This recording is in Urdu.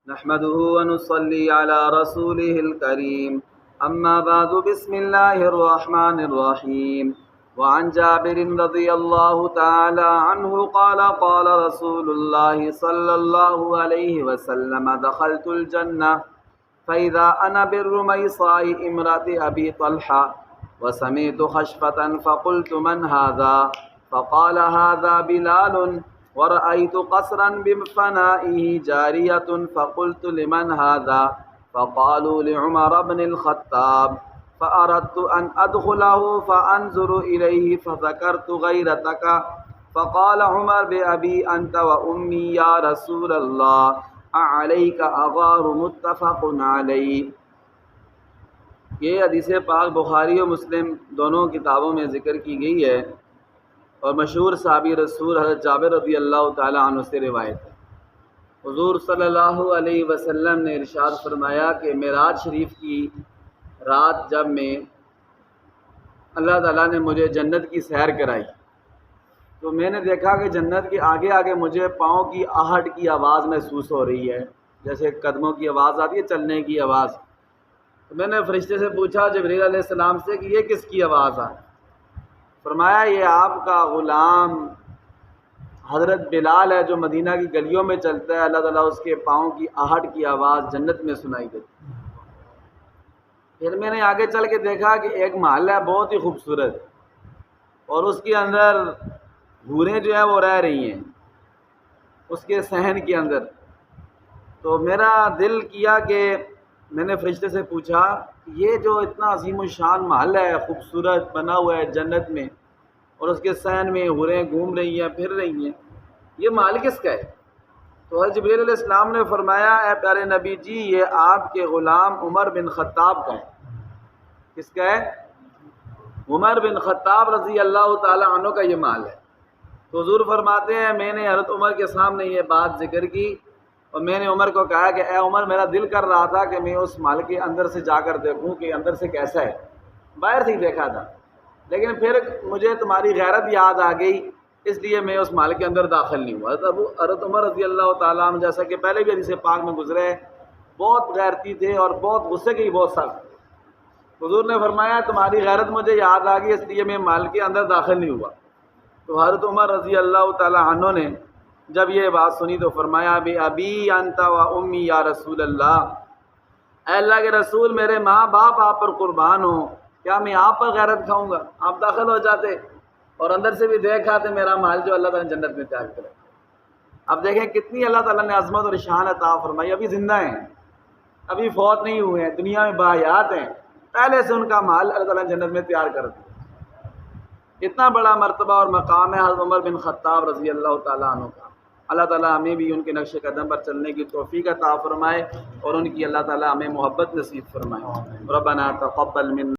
نحمده ونصلي على رسوله الكريم أما بعد بسم الله الرحمن الرحيم وعن جابر رضي الله تعالى عنه قال قال رسول الله صلى الله عليه وسلم دخلت الجنة فإذا أنا بالرميصاء امرأة أبي طلحة وسمعت خشفة فقلت من هذا فقال هذا بلال ورأيت قصرا بفنائه جارية فقلت لمن هذا فقالوا لعمر بن الخطاب فأردت أن أدخله فأنظر إليه فذكرت غيرتك فقال عمر بأبي أنت وأمي يا رسول الله عليك أغار متفق علیہ۔ یہ حدیث پاک بخاری و مسلم دونوں کتابوں میں ذکر کی گئی ہے اور مشہور صحابی رسول حضرت جابر رضی اللہ تعالی عنہ سے روایت ہے۔ حضور صلی اللہ علیہ وسلم نے ارشاد فرمایا کہ معراج شریف کی رات جب میں اللہ تعالیٰ نے مجھے جنت کی سیر کرائی تو میں نے دیکھا کہ جنت کے آگے آگے مجھے پاؤں کی آہٹ کی آواز محسوس ہو رہی ہے، جیسے قدموں کی آواز آتی ہے چلنے کی آواز۔ تو میں نے فرشتے سے پوچھا جبریل علیہ السلام سے کہ یہ کس کی آواز ہے؟ فرمایا یہ آپ کا غلام حضرت بلال ہے جو مدینہ کی گلیوں میں چلتا ہے، اللہ تعالیٰ اس کے پاؤں کی آہٹ کی آواز جنت میں سنائی دیتی۔ پھر میں نے آگے چل کے دیکھا کہ ایک محل ہے بہت ہی خوبصورت اور اس کے اندر حوریں جو ہیں وہ رہ رہی ہیں اس کے صحن کے اندر۔ تو میرا دل کیا کہ میں نے فرشتے سے پوچھا یہ جو اتنا عظیم الشان محل ہے خوبصورت بنا ہوا ہے جنت میں اور اس کے صحن میں حوریں گھوم رہی ہیں پھر رہی ہیں، یہ محل کس کا ہے؟ تو حضرت جبریل علیہ السلام نے فرمایا اے پیارے نبی جی یہ آپ کے غلام عمر بن خطاب کا ہے۔ کس کا ہے؟ عمر بن خطاب رضی اللہ تعالی عنہ کا یہ محل ہے۔ تو حضور فرماتے ہیں میں نے حضرت عمر کے سامنے یہ بات ذکر کی اور میں نے عمر کو کہا کہ اے عمر میرا دل کر رہا تھا کہ میں اس محل کے اندر سے جا کر دیکھوں کہ اندر سے کیسا ہے، باہر سے ہی دیکھا تھا لیکن پھر مجھے تمہاری غیرت یاد آ گئی اس لیے میں اس محل کے اندر داخل نہیں ہوا۔ حضرت عمر رضی اللہ تعالیٰ عنہ جیسا کہ پہلے بھی حدیث پاک میں گزرے بہت غیرتی تھے اور بہت غصے کے ہی بہت سخت تھے۔ حضور نے فرمایا تمہاری غیرت مجھے یاد آ گئی اس لیے میں محل کے اندر داخل نہیں ہوا۔ تو حضرت عمر رضی اللہ تعالی عنہ نے جب یہ بات سنی تو فرمایا بے ابی انت و امی یا رسول اللہ، اے اللہ کے رسول میرے ماں باپ آپ پر قربان ہوں، کیا میں آپ پر غیرت کھاؤں گا؟ آپ داخل ہو جاتے اور اندر سے بھی دیکھ آتے میرا محل جو اللہ تعالیٰ نے جنت میں تیار کرے۔ اب دیکھیں کتنی اللہ تعالیٰ نے عظمت اور شان عطا فرمائی، ابھی زندہ ہیں، ابھی فوت نہیں ہوئے ہیں، دنیا میں باحیات ہیں، پہلے سے ان کا محل اللہ تعالیٰ نے جنت میں تیار کر دیا۔ اتنا بڑا مرتبہ اور مقام ہے حضرت عمر بن خطاب رضی اللہ تعالیٰ عنہ کا۔ اللہ تعالیٰ ہمیں بھی ان کے نقش قدم پر چلنے کی توفیق عطا فرمائے اور ان کی اللہ تعالیٰ ہمیں محبت نصیب فرمائے۔ ربنا تقبل منا